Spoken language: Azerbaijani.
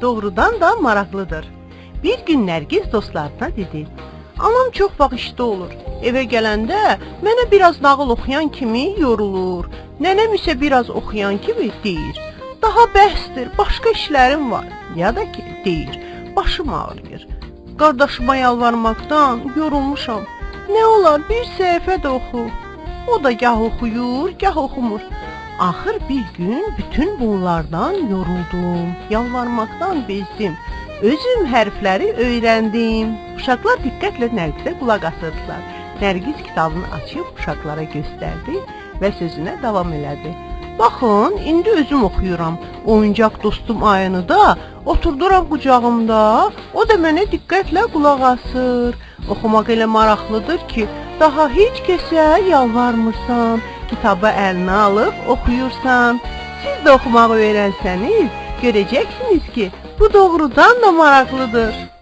doğrudan da maraqlıdır. Bir gün Nərgiz dostlarına dedi: "Anam çox vaxt işdə olur. Evə gələndə mənə biraz nağıl oxuyan kimi yorulur. Nənəm isə biraz oxuyan kimi deyir: Daha bəsdir, başqa işlərim var. Ya da ki, deyir: Başım ağrıyır. Qardaşıma yalvarmaqdan yorulmuşam. Nə olar bir səhifə də oxu." O da gah oxuyur, gah oxumur. Axır bir gün bütün bunlardan yoruldum, yalvarmaqdan bezdim. Özüm hərfləri öyrəndim. Uşaqlar diqqətlə Nərgizə qulaq asırdılar. Nərgiz kitabını açıb uşaqlara göstərdi və sözünə davam elədi. "Baxın, indi özüm oxuyuram. Oyuncaq dostum Ayını da oturduram qucağımda. O da mənə diqqətlə qulaq asır. Oxumaq elə maraqlıdır ki, daha heç kəsə yalvarmırsan. Kitabı əlinə alıb oxuyursan. Siz də oxumağı öyrənsəniz, görəcəksiniz ki, bu doğrudan da maraqlıdır."